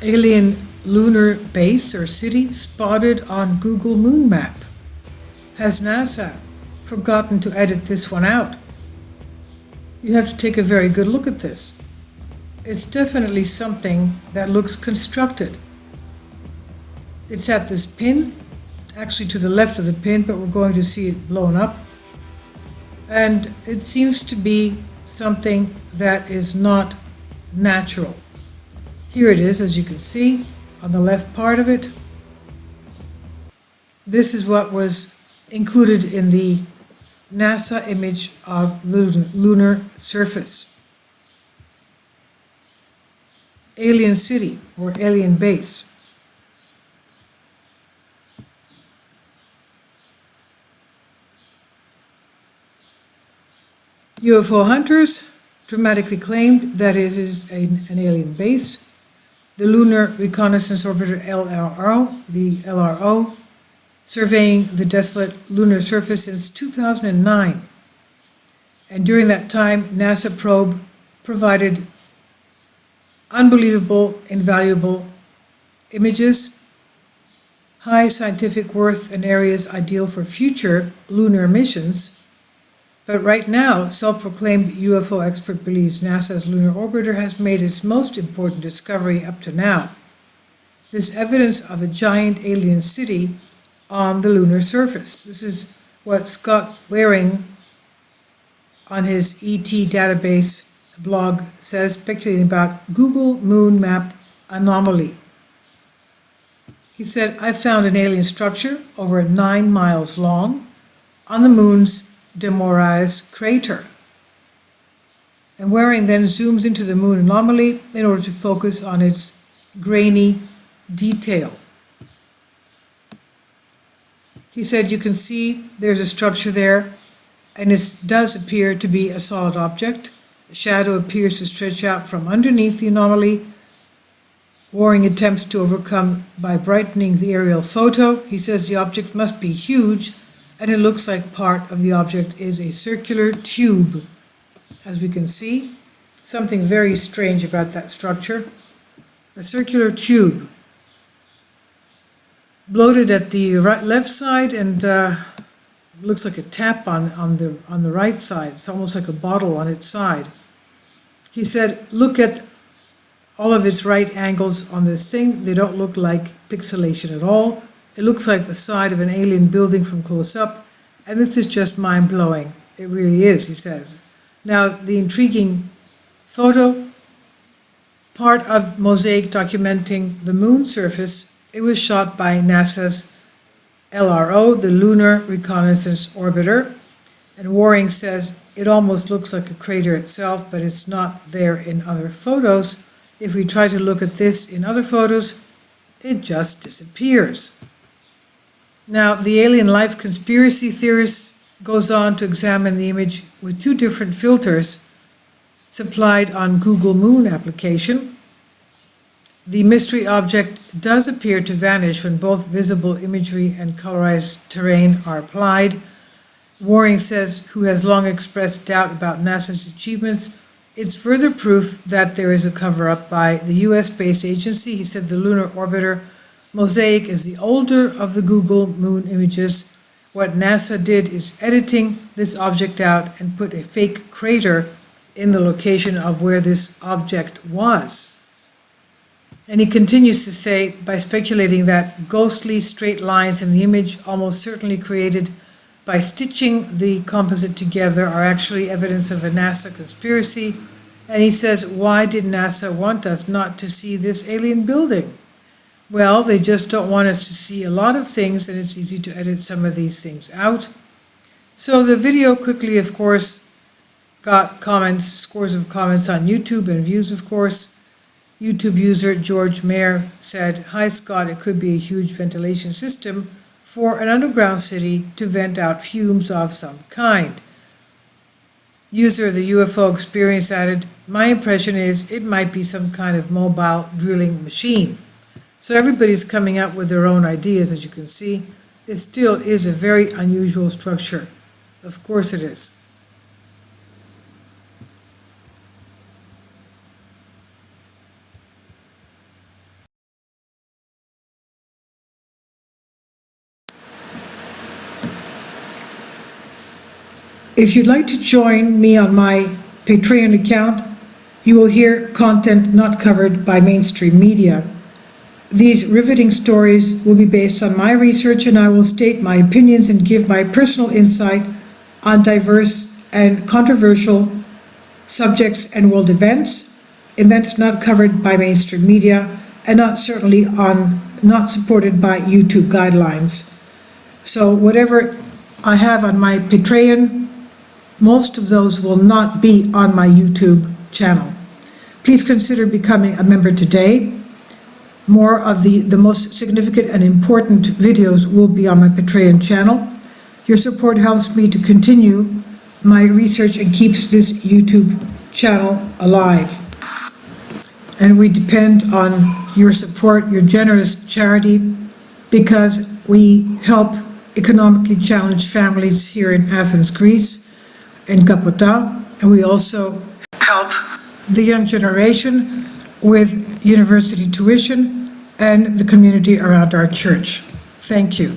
Alien lunar base or city spotted on Google Moon map. Has NASA forgotten to edit this one out? You have to take a very good look at this. It's definitely something that looks constructed. It's at this pin, actually to the left of the pin, but we're going to see it blown up. And it seems to be something that is not natural. Here it is, as you can see, on the left part of it. This is what was included in the NASA image of the lunar surface. Alien city or alien base. UFO hunters dramatically claimed that it is an alien base. The Lunar Reconnaissance Orbiter LRO, surveying the desolate lunar surface since 2009. And during that time, NASA probe provided unbelievable, invaluable images, high scientific worth and areas ideal for future lunar missions. But right now, self-proclaimed UFO expert believes NASA's lunar orbiter has made its most important discovery up to now. This evidence of a giant alien city on the lunar surface. This is what Scott Waring on his ET database blog says, speculating about Google Moon Map anomaly. He said, I found an alien structure over 9 miles long on the moon's de Moraes crater. And Waring then zooms into the moon anomaly in order to focus on its grainy detail. He said you can see there's a structure there, and it does appear to be a solid object. The shadow appears to stretch out from underneath the anomaly. Waring attempts to overcome by brightening the aerial photo. He says the object must be huge, and it looks like part of the object is a circular tube. As we can see, something very strange about that structure. A circular tube. Bloated at the left side, and looks like a tap on the right side. It's almost like a bottle on its side. He said, look at all of its right angles on this thing. They don't look like pixelation at all. It looks like the side of an alien building from close up, and this is just mind-blowing. It really is, he says. Now, the intriguing photo, part of mosaic documenting the moon surface, it was shot by NASA's LRO, the Lunar Reconnaissance Orbiter, and Waring says it almost looks like a crater itself, but it's not there in other photos. If we try to look at this in other photos, it just disappears. Now, the alien life conspiracy theorist goes on to examine the image with 2 different filters supplied on Google Moon application. The mystery object does appear to vanish when both visible imagery and colorized terrain are applied. Waring says, who has long expressed doubt about NASA's achievements, it's further proof that there is a cover-up by the US space agency. He said the lunar orbiter mosaic is the older of the Google Moon images. What NASA did is editing this object out and put a fake crater in the location of where this object was. And he continues to say, by speculating that ghostly straight lines in the image, almost certainly created by stitching the composite together, are actually evidence of a NASA conspiracy. And he says, why did NASA want us not to see this alien building? Well, they just don't want us to see a lot of things, and it's easy to edit some of these things out. So the video quickly, of course, got comments, scores of comments on YouTube and views, of course. YouTube user George Mayer said, hi Scott, it could be a huge ventilation system for an underground city to vent out fumes of some kind. User the UFO Experience added, my impression is it might be some kind of mobile drilling machine. So everybody's coming up with their own ideas, as you can see. It still is a very unusual structure. Of course it is. If you'd like to join me on my Patreon account, you will hear content not covered by mainstream media. These riveting stories will be based on my research, and I will state my opinions and give my personal insight on diverse and controversial subjects and world events not covered by mainstream media, and not supported by YouTube guidelines. So whatever I have on my Patreon, most of those will not be on my YouTube channel. Please consider becoming a member today. More of the most significant and important videos will be on my Patreon channel. Your support helps me to continue my research and keeps this YouTube channel alive. And we depend on your support, your generous charity, because we help economically challenged families here in Athens, Greece, in Kapota, and we also help the young generation with university tuition and the community around our church. Thank you.